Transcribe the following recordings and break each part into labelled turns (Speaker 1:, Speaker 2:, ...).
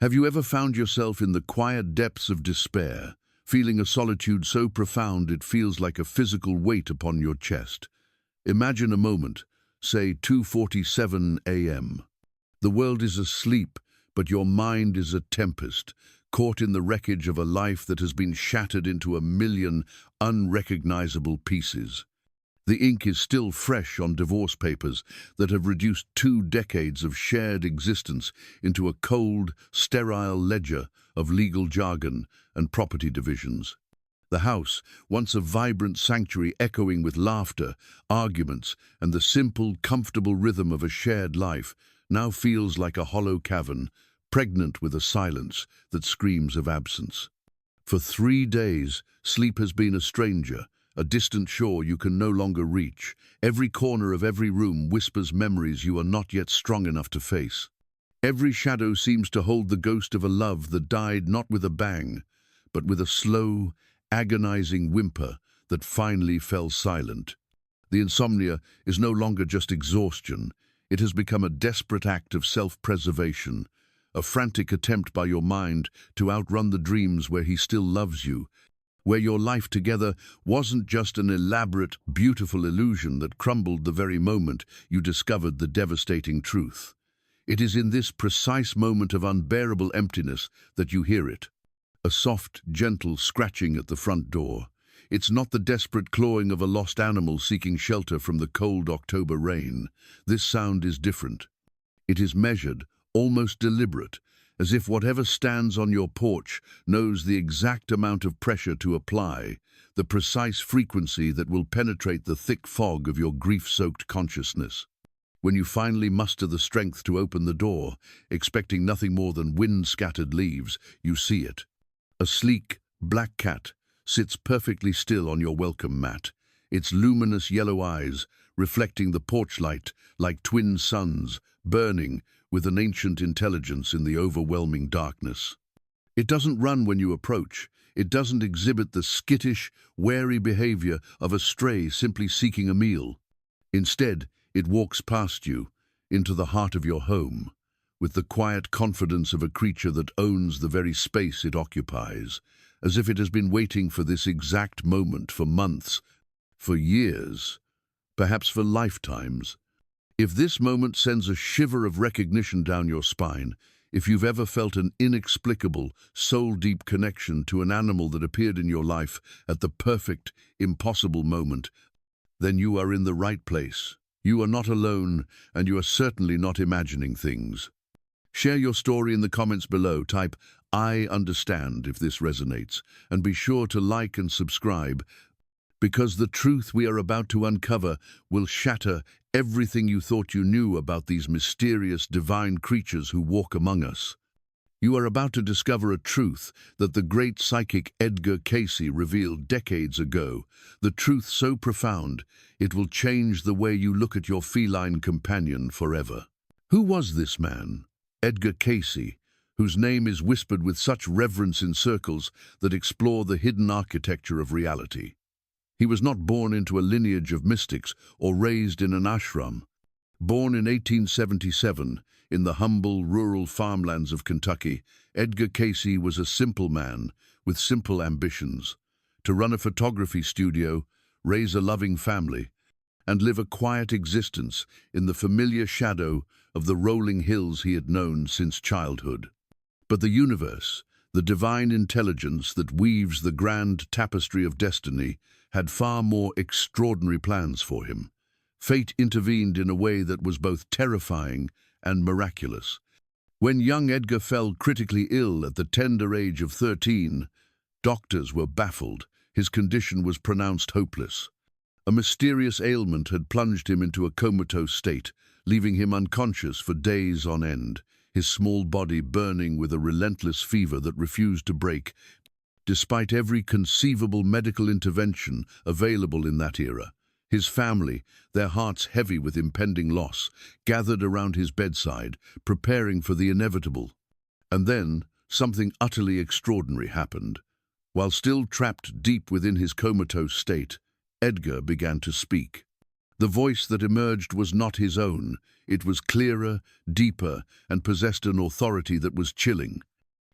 Speaker 1: Have you ever found yourself in the quiet depths of despair, feeling a solitude so profound it feels like a physical weight upon your chest? Imagine a moment, say 2:47 a.m. The world is asleep, but your mind is a tempest, caught in the wreckage of a life that has been shattered into a million unrecognizable pieces. The ink is still fresh on divorce papers that have reduced 2 decades of shared existence into a cold, sterile ledger of legal jargon and property divisions. The house, once a vibrant sanctuary echoing with laughter, arguments, and the simple, comfortable rhythm of a shared life, now feels like a hollow cavern, pregnant with a silence that screams of absence. For 3 days, sleep has been a stranger, a distant shore you can no longer reach. Every corner of every room whispers memories you are not yet strong enough to face. Every shadow seems to hold the ghost of a love that died not with a bang, but with a slow, agonizing whimper that finally fell silent. The insomnia is no longer just exhaustion. It has become a desperate act of self-preservation, a frantic attempt by your mind to outrun the dreams where he still loves you, where your life together wasn't just an elaborate, beautiful illusion that crumbled the very moment you discovered the devastating truth. It is in this precise moment of unbearable emptiness that you hear it. A soft, gentle scratching at the front door. It's not the desperate clawing of a lost animal seeking shelter from the cold October rain. This sound is different. It is measured, almost deliberate, as if whatever stands on your porch knows the exact amount of pressure to apply, the precise frequency that will penetrate the thick fog of your grief-soaked consciousness. When you finally muster the strength to open the door, expecting nothing more than wind-scattered leaves, you see it. A sleek, black cat sits perfectly still on your welcome mat, its luminous yellow eyes reflecting the porch light like twin suns, burning with an ancient intelligence in the overwhelming darkness. It doesn't run when you approach. It doesn't exhibit the skittish, wary behavior of a stray simply seeking a meal. Instead, it walks past you, into the heart of your home, with the quiet confidence of a creature that owns the very space it occupies, as if it has been waiting for this exact moment for months, for years, perhaps for lifetimes. If this moment sends a shiver of recognition down your spine, if you've ever felt an inexplicable, soul-deep connection to an animal that appeared in your life at the perfect, impossible moment, then you are in the right place. You are not alone, and you are certainly not imagining things. Share your story in the comments below. Type, "I understand," if this resonates, and be sure to like and subscribe, because the truth we are about to uncover will shatter everything you thought you knew about these mysterious divine creatures who walk among us. You are about to discover a truth that the great psychic Edgar Cayce revealed decades ago, the truth so profound it will change the way you look at your feline companion forever. Who was this man, Edgar Cayce, whose name is whispered with such reverence in circles that explore the hidden architecture of reality? He was not born into a lineage of mystics or raised in an ashram. Born in 1877 in the humble rural farmlands of Kentucky, Edgar Cayce was a simple man with simple ambitions: to run a photography studio, raise a loving family, and live a quiet existence in the familiar shadow of the rolling hills he had known since childhood. But the universe, the divine intelligence that weaves the grand tapestry of destiny, had far more extraordinary plans for him. Fate intervened in a way that was both terrifying and miraculous. When young Edgar fell critically ill at the tender age of 13, doctors were baffled. His condition was pronounced hopeless. A mysterious ailment had plunged him into a comatose state, leaving him unconscious for days on end, his small body burning with a relentless fever that refused to break, despite every conceivable medical intervention available in that era. His family, their hearts heavy with impending loss, gathered around his bedside, preparing for the inevitable. And then, something utterly extraordinary happened. While still trapped deep within his comatose state, Edgar began to speak. The voice that emerged was not his own. It was clearer, deeper, and possessed an authority that was chilling.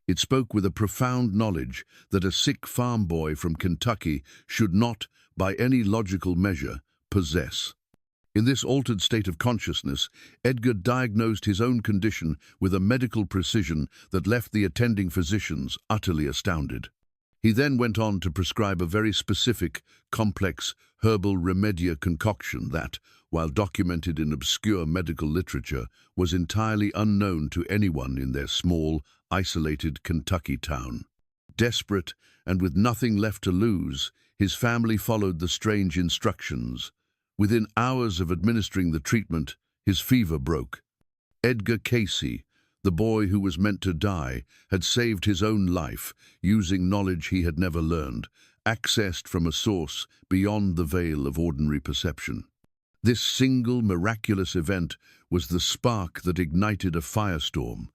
Speaker 1: It spoke with a profound knowledge that a sick farm boy from Kentucky should not, by any logical measure, possess. In this altered state of consciousness, Edgar diagnosed his own condition with a medical precision that left the attending physicians utterly astounded. He then went on to prescribe a very specific, complex, herbal remedia concoction that, while documented in obscure medical literature, was entirely unknown to anyone in their small, isolated Kentucky town. Desperate and with nothing left to lose, his family followed the strange instructions. Within hours of administering the treatment, his fever broke. Edgar Cayce, the boy who was meant to die, had saved his own life, using knowledge he had never learned, accessed from a source beyond the veil of ordinary perception. This single miraculous event was the spark that ignited a firestorm.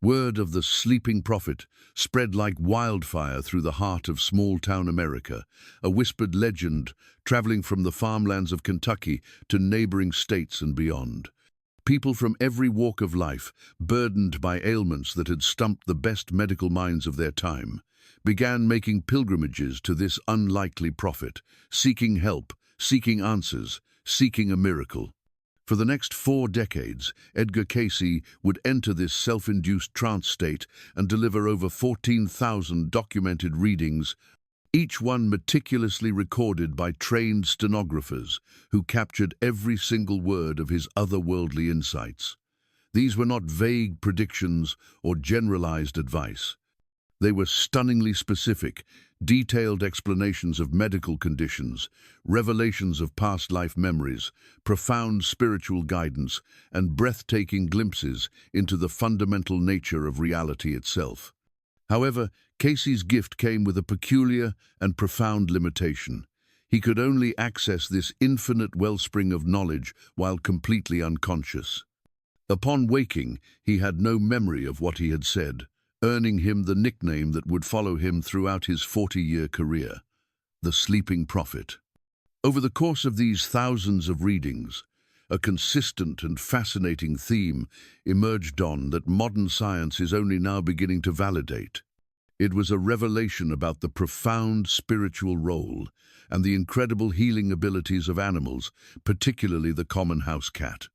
Speaker 1: Word of the sleeping prophet spread like wildfire through the heart of small-town America, a whispered legend traveling from the farmlands of Kentucky to neighboring states and beyond. People from every walk of life, burdened by ailments that had stumped the best medical minds of their time, began making pilgrimages to this unlikely prophet, seeking help, seeking answers, seeking a miracle. For the next 4 decades, Edgar Cayce would enter this self-induced trance state and deliver over 14,000 documented readings, each one meticulously recorded by trained stenographers who captured every single word of his otherworldly insights. These were not vague predictions or generalized advice. They were stunningly specific, detailed explanations of medical conditions, revelations of past life memories, profound spiritual guidance, and breathtaking glimpses into the fundamental nature of reality itself. However, Cayce's gift came with a peculiar and profound limitation. He could only access this infinite wellspring of knowledge while completely unconscious. Upon waking, he had no memory of what he had said, earning him the nickname that would follow him throughout his 40-year career, the Sleeping Prophet. Over the course of these thousands of readings, a consistent and fascinating theme emerged that modern science is only now beginning to validate. It was a revelation about the profound spiritual role and the incredible healing abilities of animals, particularly the common house cat.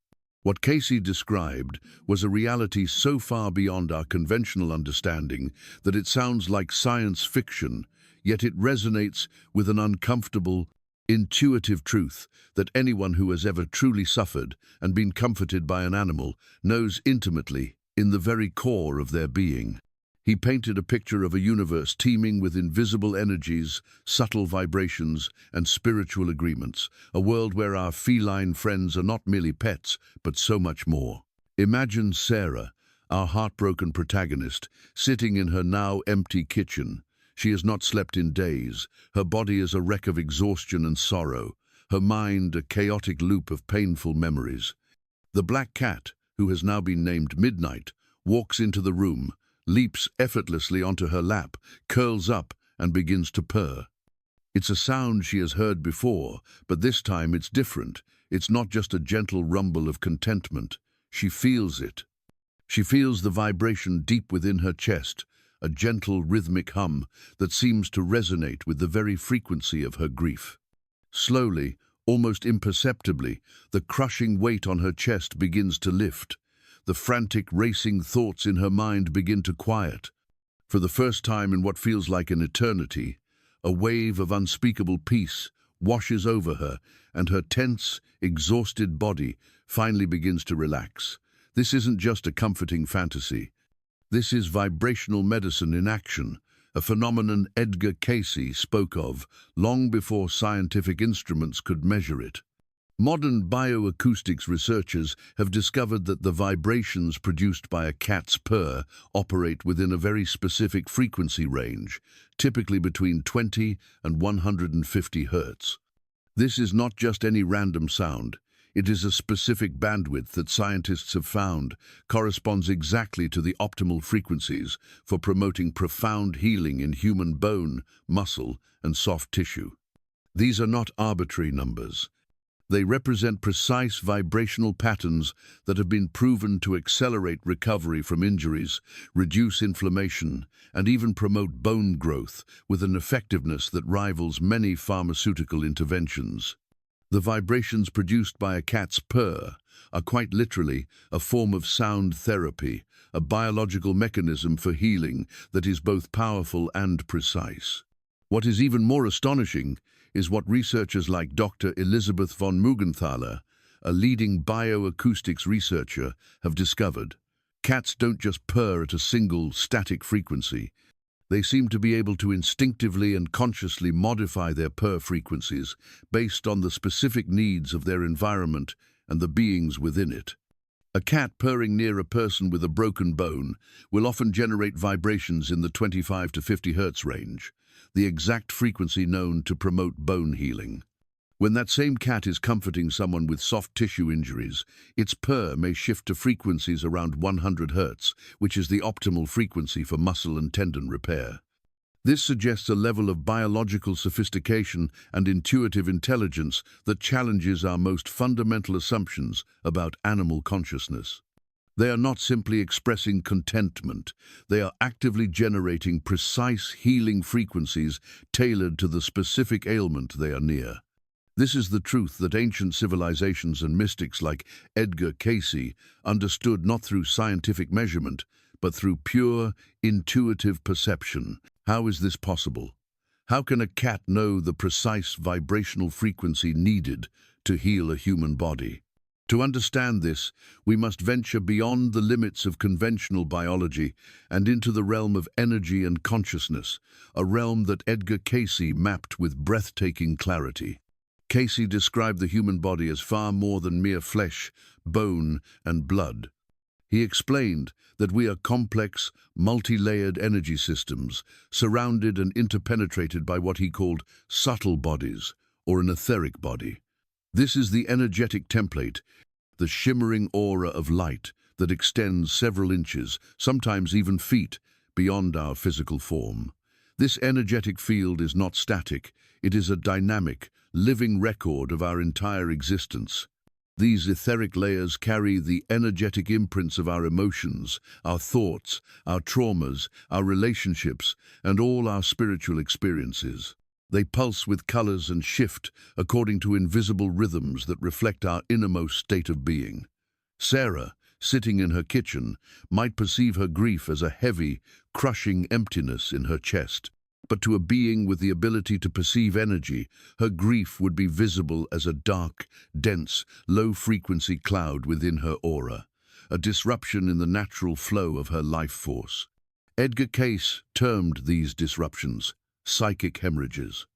Speaker 1: What Cayce described was a reality so far beyond our conventional understanding that it sounds like science fiction, yet it resonates with an uncomfortable, intuitive truth that anyone who has ever truly suffered and been comforted by an animal knows intimately in the very core of their being. He painted a picture of a universe teeming with invisible energies, subtle vibrations, and spiritual agreements, a world where our feline friends are not merely pets, but so much more. Imagine Sarah, our heartbroken protagonist, sitting in her now empty kitchen. She has not slept in days. Her body is a wreck of exhaustion and sorrow, her mind a chaotic loop of painful memories. The black cat, who has now been named Midnight, walks into the room, leaps effortlessly onto her lap, curls up, and begins to purr. It's a sound she has heard before, but this time it's different. It's not just a gentle rumble of contentment. She feels it. She feels the vibration deep within her chest, a gentle rhythmic hum that seems to resonate with the very frequency of her grief. Slowly, almost imperceptibly, the crushing weight on her chest begins to lift. The frantic, racing thoughts in her mind begin to quiet. For the first time in what feels like an eternity, a wave of unspeakable peace washes over her, and her tense, exhausted body finally begins to relax. This isn't just a comforting fantasy. This is vibrational medicine in action, a phenomenon Edgar Cayce spoke of long before scientific instruments could measure it. Modern bioacoustics researchers have discovered that the vibrations produced by a cat's purr operate within a very specific frequency range, typically between 20 and 150 Hz. This is not just any random sound. It is a specific bandwidth that scientists have found corresponds exactly to the optimal frequencies for promoting profound healing in human bone, muscle, and soft tissue. These are not arbitrary numbers. They represent precise vibrational patterns that have been proven to accelerate recovery from injuries, reduce inflammation, and even promote bone growth with an effectiveness that rivals many pharmaceutical interventions. The vibrations produced by a cat's purr are quite literally a form of sound therapy, a biological mechanism for healing that is both powerful and precise. What is even more astonishing is what researchers like Dr. Elizabeth von Muggenthaler, a leading bioacoustics researcher, have discovered. Cats don't just purr at a single static frequency. They seem to be able to instinctively and consciously modify their purr frequencies based on the specific needs of their environment and the beings within it. A cat purring near a person with a broken bone will often generate vibrations in the 25 to 50 Hz range, the exact frequency known to promote bone healing. When that same cat is comforting someone with soft tissue injuries, its purr may shift to frequencies around 100 Hz, which is the optimal frequency for muscle and tendon repair. This suggests a level of biological sophistication and intuitive intelligence that challenges our most fundamental assumptions about animal consciousness. They are not simply expressing contentment, they are actively generating precise healing frequencies tailored to the specific ailment they are near. This is the truth that ancient civilizations and mystics like Edgar Cayce understood not through scientific measurement, but through pure, intuitive perception. How is this possible? How can a cat know the precise vibrational frequency needed to heal a human body? To understand this, we must venture beyond the limits of conventional biology and into the realm of energy and consciousness, a realm that Edgar Cayce mapped with breathtaking clarity. Cayce described the human body as far more than mere flesh, bone, and blood. He explained that we are complex, multi-layered energy systems, surrounded and interpenetrated by what he called subtle bodies, or an etheric body. This is the energetic template, the shimmering aura of light that extends several inches, sometimes even feet, beyond our physical form. This energetic field is not static, it is a dynamic, living record of our entire existence. These etheric layers carry the energetic imprints of our emotions, our thoughts, our traumas, our relationships, and all our spiritual experiences. They pulse with colors and shift according to invisible rhythms that reflect our innermost state of being. Sarah, sitting in her kitchen, might perceive her grief as a heavy, crushing emptiness in her chest. But to a being with the ability to perceive energy, her grief would be visible as a dark, dense, low-frequency cloud within her aura, a disruption in the natural flow of her life force. Edgar Cayce termed these disruptions psychic hemorrhages.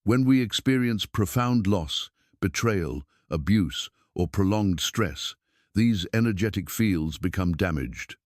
Speaker 1: When we experience profound loss, betrayal, abuse, or prolonged stress, these energetic fields become damaged.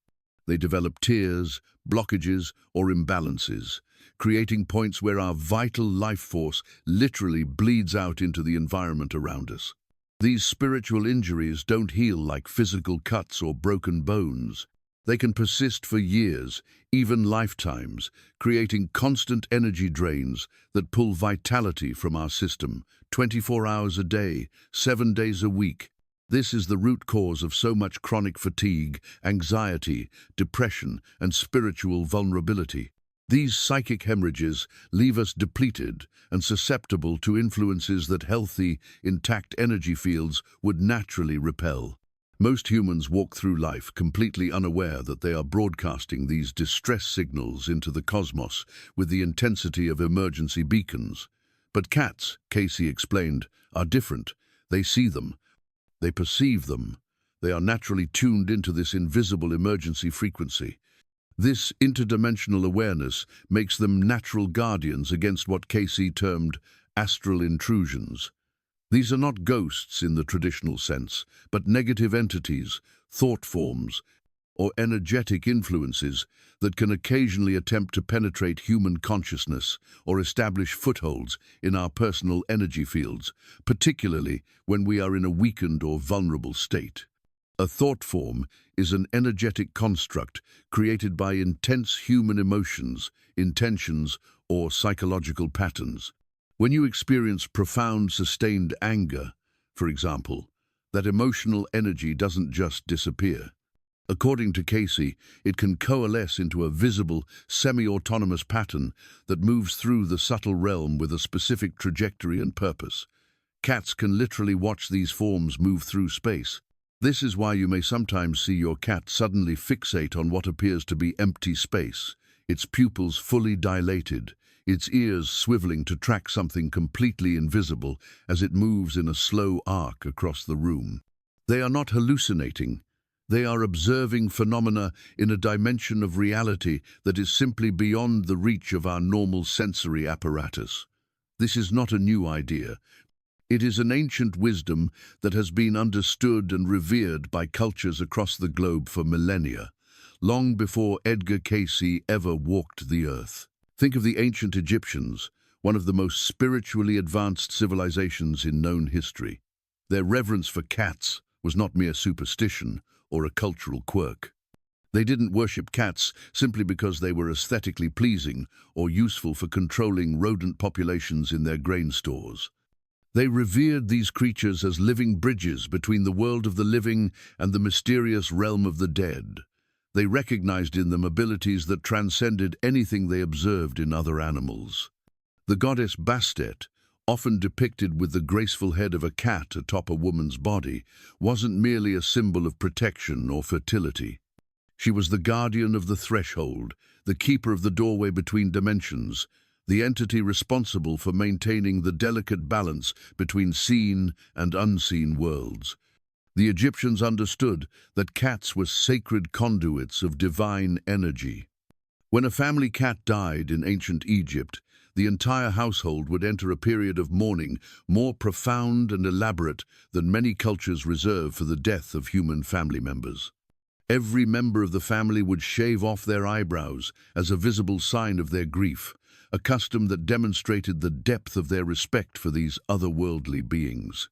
Speaker 1: They develop tears, blockages, or imbalances, creating points where our vital life force literally bleeds out into the environment around us. These spiritual injuries don't heal like physical cuts or broken bones. They can persist for years, even lifetimes, creating constant energy drains that pull vitality from our system, 24 hours a day, 7 days a week. This is the root cause of so much chronic fatigue, anxiety, depression, and spiritual vulnerability. These psychic hemorrhages leave us depleted and susceptible to influences that healthy, intact energy fields would naturally repel. Most humans walk through life completely unaware that they are broadcasting these distress signals into the cosmos with the intensity of emergency beacons. But cats, Cayce explained, are different. They see them. They perceive them. They are naturally tuned into this invisible emergency frequency. This interdimensional awareness makes them natural guardians against what Cayce termed astral intrusions. These are not ghosts in the traditional sense, but negative entities, thought forms, or energetic influences that can occasionally attempt to penetrate human consciousness or establish footholds in our personal energy fields, particularly when we are in a weakened or vulnerable state. A thought form is an energetic construct created by intense human emotions, intentions, or psychological patterns. When you experience profound, sustained anger, for example, that emotional energy doesn't just disappear. According to Cayce, it can coalesce into a visible, semi-autonomous pattern that moves through the subtle realm with a specific trajectory and purpose. Cats can literally watch these forms move through space. This is why you may sometimes see your cat suddenly fixate on what appears to be empty space, its pupils fully dilated, its ears swiveling to track something completely invisible as it moves in a slow arc across the room. They are not hallucinating. They are observing phenomena in a dimension of reality that is simply beyond the reach of our normal sensory apparatus. This is not a new idea. It is an ancient wisdom that has been understood and revered by cultures across the globe for millennia, long before Edgar Cayce ever walked the earth. Think of the ancient Egyptians, one of the most spiritually advanced civilizations in known history. Their reverence for cats was not mere superstition or a cultural quirk. They didn't worship cats simply because they were aesthetically pleasing or useful for controlling rodent populations in their grain stores. They revered these creatures as living bridges between the world of the living and the mysterious realm of the dead. They recognized in them abilities that transcended anything they observed in other animals. The goddess Bastet, often depicted with the graceful head of a cat atop a woman's body, wasn't merely a symbol of protection or fertility. She was the guardian of the threshold, the keeper of the doorway between dimensions, the entity responsible for maintaining the delicate balance between seen and unseen worlds. The Egyptians understood that cats were sacred conduits of divine energy. When a family cat died in ancient Egypt, the entire household would enter a period of mourning more profound and elaborate than many cultures reserve for the death of human family members. Every member of the family would shave off their eyebrows as a visible sign of their grief, a custom that demonstrated the depth of their respect for these otherworldly beings.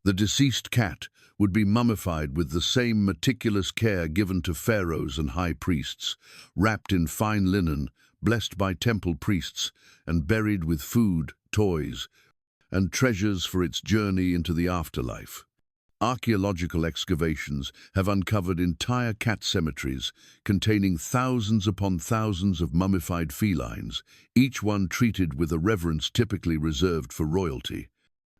Speaker 1: The deceased cat would be mummified with the same meticulous care given to pharaohs and high priests, wrapped in fine linen, blessed by temple priests, and buried with food, toys, and treasures for its journey into the afterlife. Archaeological excavations have uncovered entire cat cemeteries containing thousands upon thousands of mummified felines, each one treated with a reverence typically reserved for royalty.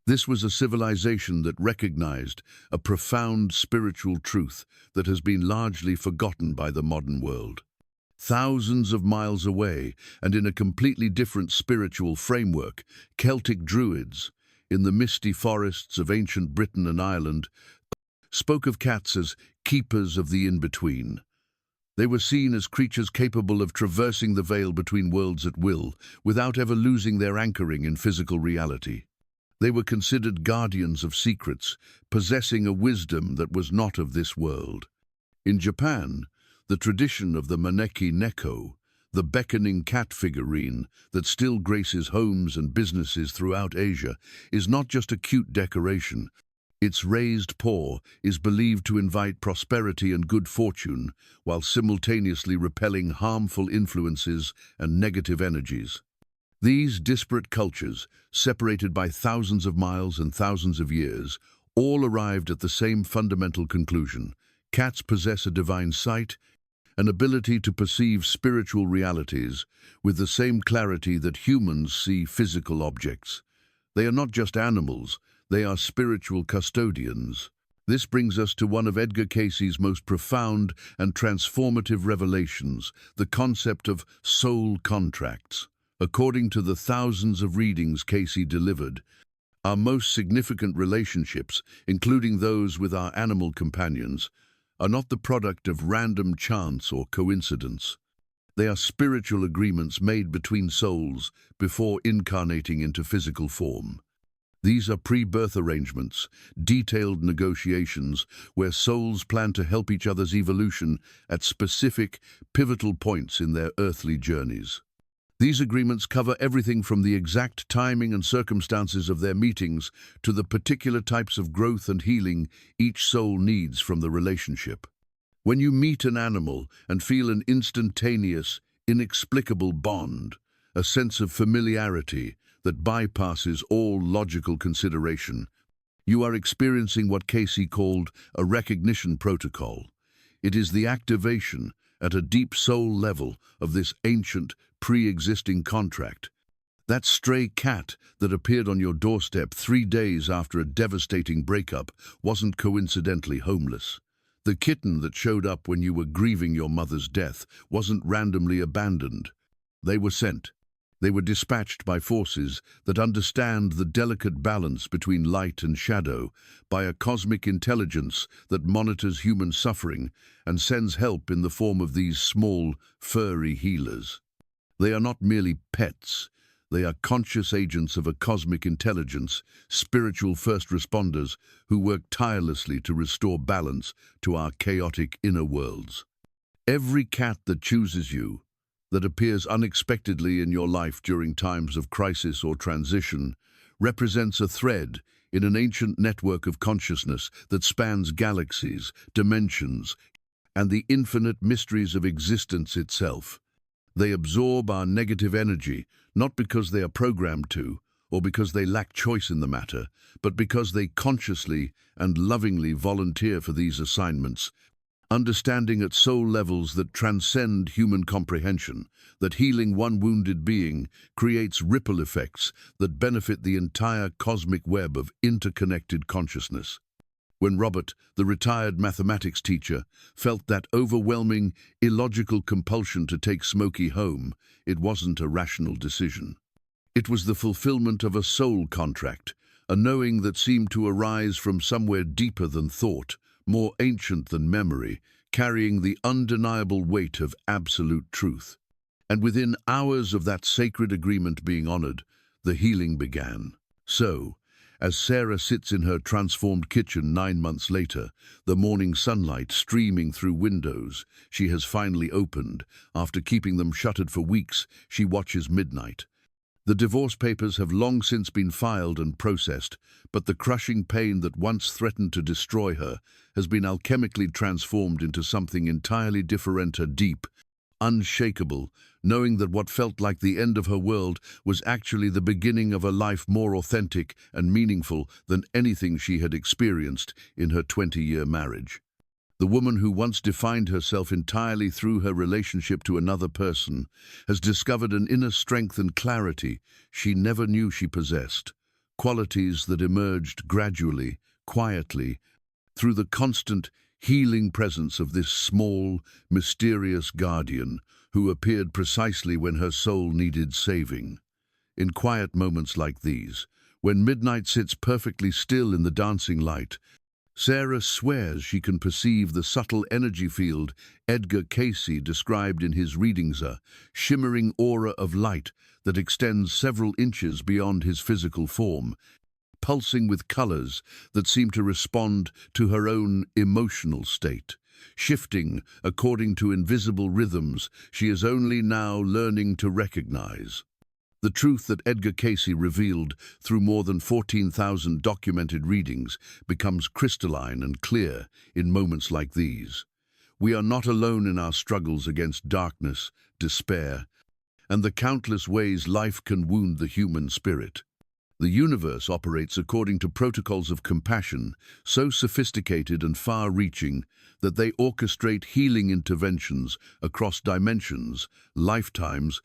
Speaker 1: This was a civilization that recognized a profound spiritual truth that has been largely forgotten by the modern world. Thousands of miles away, and in a completely different spiritual framework, Celtic Druids, in the misty forests of ancient Britain and Ireland, spoke of cats as keepers of the in-between. They were seen as creatures capable of traversing the veil between worlds at will, without ever losing their anchoring in physical reality. They were considered guardians of secrets, possessing a wisdom that was not of this world. In Japan, the tradition of the maneki neko, the beckoning cat figurine that still graces homes and businesses throughout Asia, is not just a cute decoration. Its raised paw is believed to invite prosperity and good fortune, while simultaneously repelling harmful influences and negative energies. These disparate cultures, separated by thousands of miles and thousands of years, all arrived at the same fundamental conclusion. Cats possess a divine sight, an ability to perceive spiritual realities with the same clarity that humans see physical objects. They are not just animals, they are spiritual custodians. This brings us to one of Edgar Cayce's most profound and transformative revelations, the concept of soul contracts. According to the thousands of readings Cayce delivered, our most significant relationships, including those with our animal companions, are not the product of random chance or coincidence. They are spiritual agreements made between souls before incarnating into physical form. These are pre-birth arrangements, detailed negotiations where souls plan to help each other's evolution at specific, pivotal points in their earthly journeys. These agreements cover everything from the exact timing and circumstances of their meetings to the particular types of growth and healing each soul needs from the relationship. When you meet an animal and feel an instantaneous, inexplicable bond, a sense of familiarity that bypasses all logical consideration, You are experiencing what Cayce called a recognition protocol. It is the activation, at a deep soul level, of this ancient, pre-existing contract. That stray cat that appeared on your doorstep 3 days after a devastating breakup wasn't coincidentally homeless. The kitten that showed up when you were grieving your mother's death wasn't randomly abandoned. They were sent. They were dispatched by forces that understand the delicate balance between light and shadow, by a cosmic intelligence that monitors human suffering and sends help in the form of these small, furry healers. They are not merely pets. They are conscious agents of a cosmic intelligence, spiritual first responders who work tirelessly to restore balance to our chaotic inner worlds. Every cat that chooses you, that appears unexpectedly in your life during times of crisis or transition, represents a thread in an ancient network of consciousness that spans galaxies, dimensions, and the infinite mysteries of existence itself. They absorb our negative energy, not because they are programmed to, or because they lack choice in the matter, but because they consciously and lovingly volunteer for these assignments, understanding at soul levels that transcend human comprehension, that healing one wounded being creates ripple effects that benefit the entire cosmic web of interconnected consciousness. When Robert, the retired mathematics teacher, felt that overwhelming, illogical compulsion to take Smokey home, it wasn't a rational decision. It was the fulfillment of a soul contract, a knowing that seemed to arise from somewhere deeper than thought, more ancient than memory, carrying the undeniable weight of absolute truth. And within hours of that sacred agreement being honored, the healing began. So, as Sarah sits in her transformed kitchen 9 months later, the morning sunlight streaming through windows she has finally opened, after keeping them shuttered for weeks, she watches midnight. The divorce papers have long since been filed and processed, but the crushing pain that once threatened to destroy her has been alchemically transformed into something entirely different, deep, unshakable, knowing that what felt like the end of her world was actually the beginning of a life more authentic and meaningful than anything she had experienced in her 20-year marriage. The woman who once defined herself entirely through her relationship to another person has discovered an inner strength and clarity she never knew she possessed, qualities that emerged gradually, quietly, through the constant, healing presence of this small, mysterious guardian who appeared precisely when her soul needed saving. In quiet moments like these, when midnight sits perfectly still in the dancing light, Sarah swears she can perceive the subtle energy field Edgar Cayce described in his readings, a shimmering aura of light that extends several inches beyond his physical form, pulsing with colors that seem to respond to her own emotional state, shifting according to invisible rhythms she is only now learning to recognize. The truth that Edgar Cayce revealed through more than 14,000 documented readings becomes crystalline and clear in moments like these. We are not alone in our struggles against darkness, despair, and the countless ways life can wound the human spirit. The universe operates according to protocols of compassion, so sophisticated and far-reaching that they orchestrate healing interventions across dimensions, lifetimes,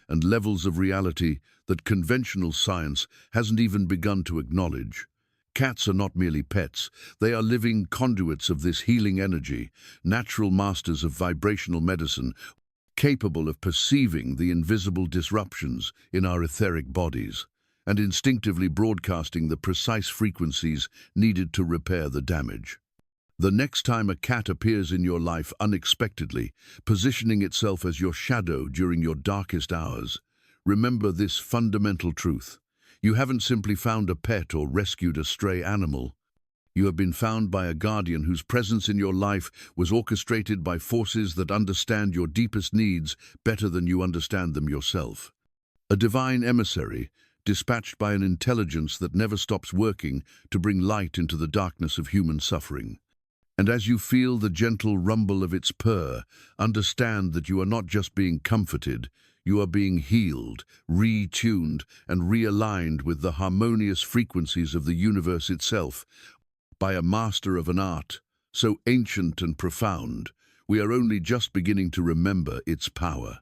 Speaker 1: and levels of reality that conventional science hasn't even begun to acknowledge. Cats are not merely pets, they are living conduits of this healing energy, natural masters of vibrational medicine, capable of perceiving the invisible disruptions in our etheric bodies, and instinctively broadcasting the precise frequencies needed to repair the damage. The next time a cat appears in your life unexpectedly, positioning itself as your shadow during your darkest hours, remember this fundamental truth. You haven't simply found a pet or rescued a stray animal. You have been found by a guardian whose presence in your life was orchestrated by forces that understand your deepest needs better than you understand them yourself. A divine emissary, dispatched by an intelligence that never stops working to bring light into the darkness of human suffering. And as you feel the gentle rumble of its purr, understand that you are not just being comforted, You are being healed, retuned, and realigned with the harmonious frequencies of the universe itself by a master of an art so ancient and profound, we are only just beginning to remember its power.